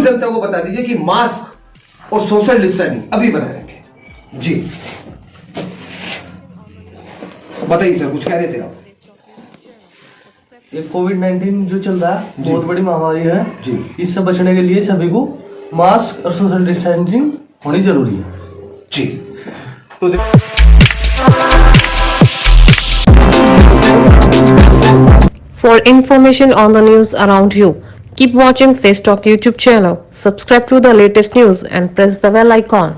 जनता को बता दीजिए कि मास्क और सोशल डिस्टेंसिंग अभी बनाए रखें। जी बताइए सर, कुछ कह रहे थे आप? ये कोविड-19 जो चल रहा है बहुत बड़ी महामारी है जी। इससे बचने के लिए सभी को मास्क और सोशल डिस्टेंसिंग होनी जरूरी है जी। तो For information on the news around you, keep watching Face Talk YouTube channel. Subscribe to the latest news and press the bell icon.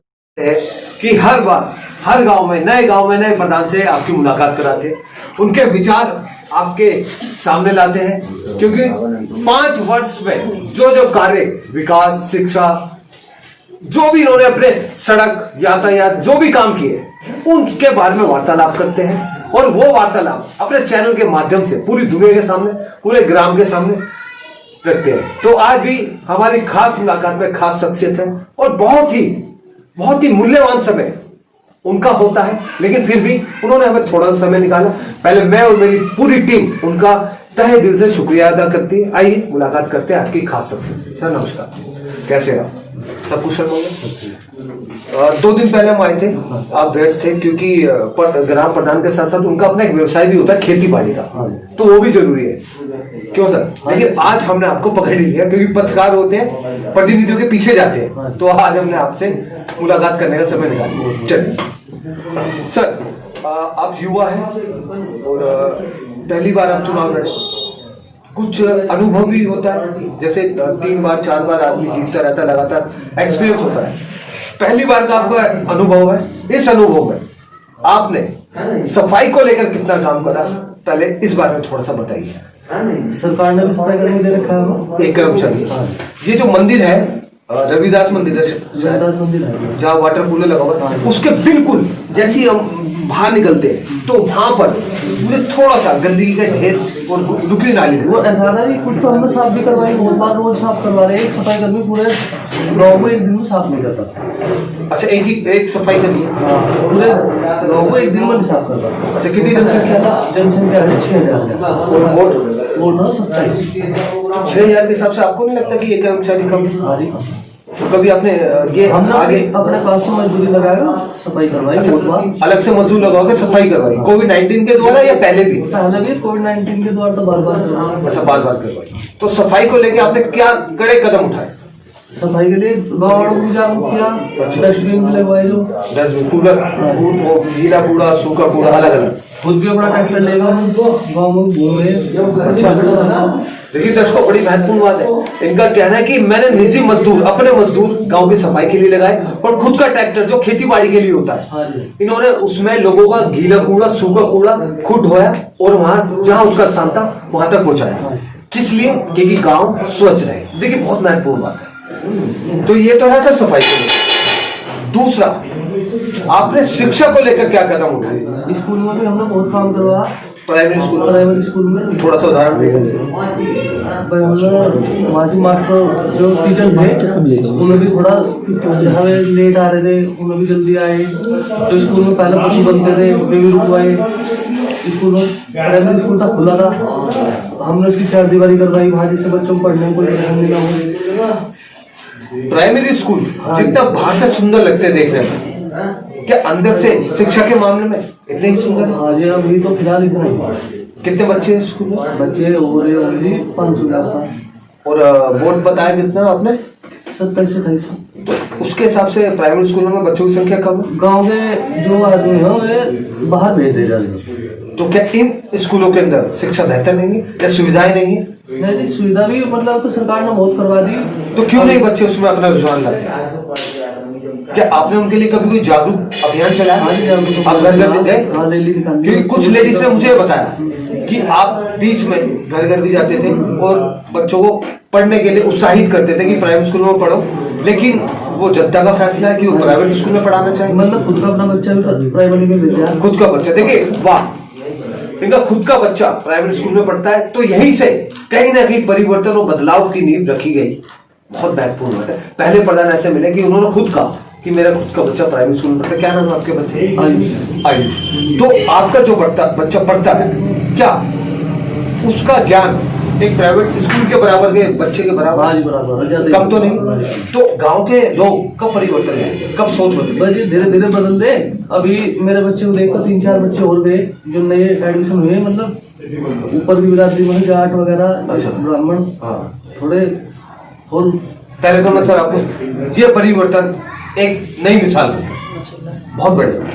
कि हर बार हर गांव में नए प्रधान से आपकी मुलाकात कराते हैं, उनके विचार आपके सामने लाते हैं, क्योंकि 5 वर्ष में जो कार्य विकास शिक्षा जो भी इन्होंने अपने सड़क यातायात जो भी काम किए उनके बारे में वार्तालाप करते हैं और वो वार्तालाप अपने चैनल के माध्यम से पूरी दुनिया के सामने पूरे ग्राम के सामने रखते हैं। तो आज भी हमारी खास मुलाकात में खास शख्सियत है और बहुत ही मूल्यवान समय उनका होता है, लेकिन फिर भी उन्होंने हमें थोड़ा सा समय निकाला। पहले मैं और मेरी पूरी टीम उनका तहे दिल से शुक्रिया अदा करती है। आइए मुलाकात करते हैं आपकी खास शख्सियत से। सर नमस्कार, कैसे आप? सब कुशल होंगे? 2 दिन पहले हम आए थे, आप व्यस्त थे क्योंकि ग्राम प्रधान के साथ साथ उनका अपना एक व्यवसाय भी होता है खेती बाड़ी का, तो वो भी जरूरी है, क्यों सर? लेकिन आज हमने आपको पकड़ लिया क्योंकि पत्रकार होते हैं प्रतिनिधियों के पीछे जाते हैं, तो आज हमने आपसे मुलाकात करने का समय निकाला। चलिए सर, आप युवा हैं और पहली बार आप चुनाव लड़े, कुछ अनुभव भी होता है, जैसे 3 बार 4 बार आदमी जीतता रहता है, लगातार एक्सपीरियंस होता है। पहली बार का आपका अनुभव है, इस अनुभव में आपने सफाई को लेकर कितना काम करा, पहले इस बारे में थोड़ा सा बताइए। सरकार ने भी सफाई करने दे रखा है एक कर्मचारी। ये जो मंदिर है रविदास मंदिर है जहाँ वाटर कूलर लगा हुआ है, उसके बिल्कुल जैसे हम बाहर निकलते हैं तो वहां पर मुझे थोड़ा सा गंदगी का ढेर और रुकी नाली वो ऐसा नहीं, कुछ तो हमने साफ भी करवाई, बहुत बार रोज साफ करवा रहे हैं। एक सफाई कर्मी पूरे गाँव को एक दिन में साफ नहीं करता। अच्छा, एक सफाई करनी है पूरे गाँव को एक दिन में साफ करता। अच्छा, कितनी जनसंख्या है? 6,000 और वोट 27। 6,000 के हिसाब से आपको नहीं लगता कि एक कर्मचारी कम है? तो कभी आपने ये आगे अपने पास से मजदूरी लगाएगा, सफाई करवाई, अलग से मजदूर लगा के सफाई करवाई कोविड-19 के द्वारा या पहले भी कोविड-19 के द्वारा तो बार-बार करवाई। अच्छा, बार करवाई। तो सफाई को लेके आपने क्या कड़े कदम उठाए? सफाई के लिए गाँव को जागरूक किया, डस्टबिन भी लगवाई, जो डस्टबिन कूलर गीला कूड़ा सूखा कूड़ा अलग अलग, खुद भी अपना ट्रैक्टर लेगा गाँव में घूमे। अच्छा, देखिए दर्शकों, बड़ी महत्वपूर्ण बात है। इनका कहना है कि मैंने निजी मजदूर अपने मजदूर गांव की सफाई के लिए लगाए और खुद का ट्रैक्टर जो खेती बाड़ी के लिए होता है, इन्होंने उसमें लोगों का गीला कूड़ा सूखा कूड़ा खुद ढोया और वहां जहां उसका स्थान था वहां तक पहुंचाया। किस लिए? क्योंकि गांव स्वच्छ रहे। देखिए बहुत महत्वपूर्ण बात है। तो ये तो है सर सफाई के लिए। दूसरा, आपने शिक्षा को लेकर क्या कदम उठाए? स्कूल में भी हमने बहुत काम करवाया। प्राइमरी स्कूल में थोड़ा सा उदाहरण देंगे। माजी मास्टर जो टीचर थे उन्हें भी थोड़ा हमें लेट आ रहे थे, उन्हें भी जल्दी आए। जो स्कूल में पहले बच्चे बनते थे वे भी रुकवाए। स्कूल में प्राइमरी स्कूल था खुला था, हमने उसकी 4 दीवारी करवाई वहाँ, जिससे बच्चों को पढ़ने में कोई परेशानी ना हो। प्राइमरी स्कूल जितना बाहर से सुंदर लगते देखने में, क्या अंदर से शिक्षा के मामले में इतने ही सुंदर? हाँ जी, अभी तो फिलहाल इतना ही। कितने बच्चे हैं स्कूल में? बच्चे हो रहे होंगे 500 के आसपास। और बोर्ड बताया कितना आपने? 27 से 28। तो उसके हिसाब से प्राइमरी स्कूलों में बच्चों की संख्या कम है। गाँव के जो आदमी है वे बाहर भेज दे जा रहे। तो क्या इन स्कूलों के अंदर शिक्षा बेहतर नहीं है या सुविधाएं नहीं है? नहीं, सुविधा भी मतलब तो सरकार ने बहुत करवा दी। तो क्यों नहीं बच्चे उसमें अपना रुझान लाते हैं? क्या आपने उनके लिए कभी कोई जागरूक अभियान चलाया? आप घर घर गए? क्योंकि कुछ लेडीज ने मुझे बताया कि आप बीच में घर घर भी जाते थे और बच्चों को पढ़ने के लिए उत्साहित करते थे कि प्राइवेट स्कूल में पढ़ो, लेकिन वो जनता का फैसला है कि वो प्राइवेट स्कूल में पढ़ाना चाहिए। मतलब खुद का अपना बच्चा भी प्राइवेट में भेजा है। खुद का बच्चा, देखिए वाह, इनका खुद का बच्चा प्राइवेट स्कूल में पढ़ता है, तो यहीं से कहीं ना कहीं परिवर्तन और बदलाव की नींव रखी गई। बहुत महत्वपूर्ण बात है। पहले प्रधान ऐसे मिले कि उन्होंने खुद कहा कि मेरा खुद का बच्चा प्राइवेट स्कूल में पढ़ता है। क्या नाम है आपके बच्चे? आयुष। तो आपका जो बच्चा पढ़ता है, क्या उसका ज्ञान एक प्राइवेट स्कूल के बराबर के बच्चे के हाँ बराबर, जी बराबर, ज्यादा कम तो नहीं। तो गांव के लोग कब परिवर्तन हुए, कब सोच बदली? बस ये धीरे धीरे बदल दे। अभी मेरे बच्चे को देखकर 3-4 बच्चे और गए जो नए एडमिशन हुए, मतलब ऊपर की बिरादरी में जाट वगैरह, अच्छा। ब्राह्मण हाँ, थोड़े और पहले तो मैं सर आपको ये परिवर्तन एक नई मिसाल दूंगा, बहुत बढ़िया।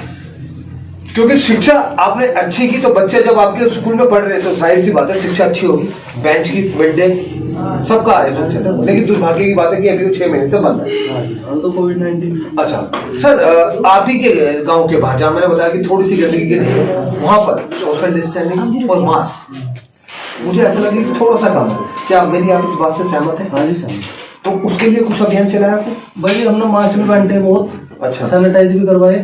क्योंकि शिक्षा आपने अच्छी की तो बच्चे जब आपके स्कूल में पढ़ रहे तो जाहिर सी बात है शिक्षा अच्छी होगी, बेंच की मिड डे सबका आयोजन चल। लेकिन दुर्भाग्य की बात है कि अभी वो 6 महीने से बंद है। हाँ जी, अब तो कोविड-19। अच्छा सर, आप ही के गांव के बाहर जहाँ मैंने बताया कि थोड़ी सी गंदगी गिर रही है, वहां पर सोशल डिस्टेंसिंग और मास्क, मुझे ऐसा लगे कि थोड़ा सा कम है। क्या मेरी आप इस बात से सहमत है? हाँ जी सहमत। तो उसके लिए कुछ अभियान चलाया आपको? भाई हमने मास्क भी बांटे बहुत, अच्छा। सैनिटाइज भी करवाए,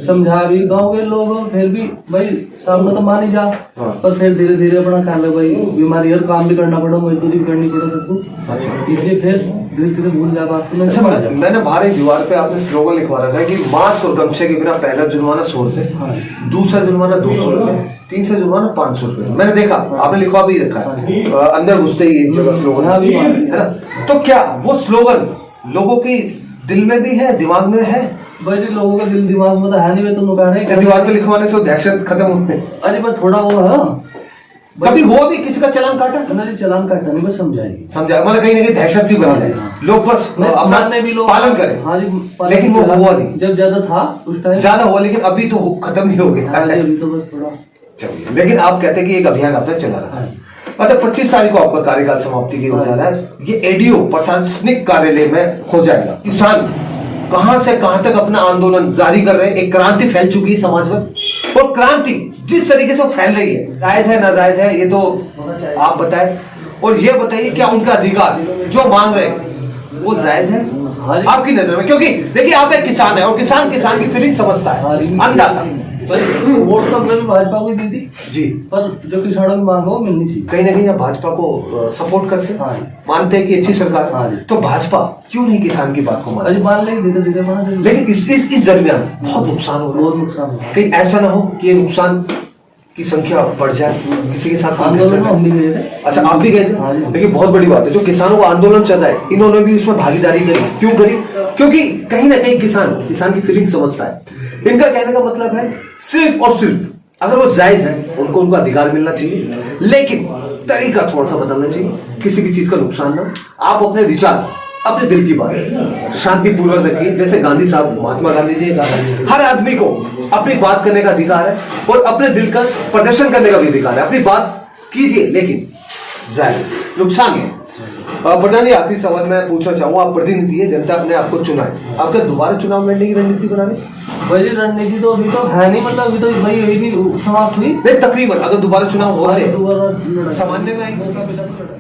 समझा भी गांव के लोग, फिर भी भाई सामने तो मान ही जा, हाँ। पर फिर धीरे धीरे अपना कर लो भाई, बीमारी और काम भी करना पड़ा, मजदूरी भी करनी पड़ा सबको, अच्छा। इसलिए फिर धीरे धीरे भूल जा बात को। अच्छा, मैंने बाहर एक दीवार पे आपने स्लोगन लिखवा रखा है कि मास्क और गमछे के बिना पहला जुर्माना 100 रुपए, दूसरा जुर्माना 200 रुपए, तीसरा जुर्माना 500 रुपए। मैंने देखा आपने लिखवा भी रखा है अंदर घुसते ही एक जगह स्लोगन, है ना? तो क्या वो स्लोगन लोगों की दिल में भी है, दिमाग में है? भाई जी लोगों के दिल दिमाग में तो है नहीं, वे तो कह रहे हैं दीवार पे लिखवाने से दहशत खत्म होते हैं। अरे पर थोड़ा वो है, कभी वो भी किसी का चलान काटा? नहीं चलान काटना नहीं, बस समझाएंगे, समझा, मतलब कहीं ना कहीं दहशत सी बन जाए, लोग बस अपना भी लोग पालन करें। हाँ जी, लेकिन वो हुआ नहीं, जब ज्यादा था उस टाइम ज्यादा हुआ, लेकिन अभी तो खत्म ही हो गया। हाँ जी, अभी तो बस थोड़ा। चलिए, लेकिन आप कहते हैं कि एक अभियान आपने चला रखा है। मतलब 25 तारीख को आपका कार्यकाल समाप्ति की हो जा रहा है, ये एडीओ प्रशासनिक कार्यालय में हो जाएगा। किसान कहां से कहां तक अपना आंदोलन जारी कर रहे हैं, एक क्रांति फैल चुकी है समाज में, और क्रांति जिस तरीके से फैल रही है, जायज है नाजायज है ये तो आप बताएं, और ये बताइए क्या उनका अधिकार जो मांग रहे हैं वो जायज है आपकी नजर में? क्योंकि देखिए आप एक किसान है और किसान की फीलिंग समझता है, अन्नदाता। तो वोट तो हमने भी भाजपा को ही दी थी जी, पर जो किसानों की मांग हो मिलनी चाहिए। कहीं ना कहीं आप भाजपा को सपोर्ट करते हैं, मानते हैं कि अच्छी सरकार हाँ जी। तो भाजपा क्यों नहीं किसान की बात को मानती? अरे मान लेंगे, धीरे धीरे मान लेंगे। लेकिन इस दरमियान बहुत नुकसान हो रहा बहुत नुकसान हुआ। है, कहीं ऐसा ना हो कि ये नुकसान की संख्या बढ़ जाए, किसी के साथ आंदोलन में हम भी गए थे। अच्छा आप भी गए हाँ थे? जी। देखिए बहुत बड़ी बात है, जो किसानों का आंदोलन चल रहा है इन्होंने भी उसमें भागीदारी करी। क्यों करी? क्योंकि कहीं ना कहीं किसान की फीलिंग समझता है। इनका कहने का मतलब है सिर्फ और सिर्फ अगर वो जायज है उनको उनका अधिकार मिलना चाहिए, लेकिन तरीका थोड़ा सा बदलना चाहिए, किसी भी चीज का नुकसान ना। आप अपने विचार, अपने दिल की बात शांतिपूर्वक रखिए, जैसे गांधी साहब, महात्मा गांधी जी कहा, हर आदमी को अपनी बात करने का अधिकार है और अपने दिल का प्रदर्शन करने का भी अधिकार है। अपनी बात कीजिए लेकिन जायज, नुकसान है। प्रधान जी आखिरी सवाल मैं पूछना चाहूंगा, आप प्रतिनिधि है, जनता ने आपको चुना है, आप क्या दोबारा चुनाव लड़ने की रणनीति बना रहे? भाई रणनीति तो अभी तो है नहीं, मतलब अभी तो भाई अभी समाप्त हुई नहीं, तकरीबन अगर दोबारा चुनाव हो रहे दोबारा सामान्य में आएगी मौका मिला तो लड़ाई।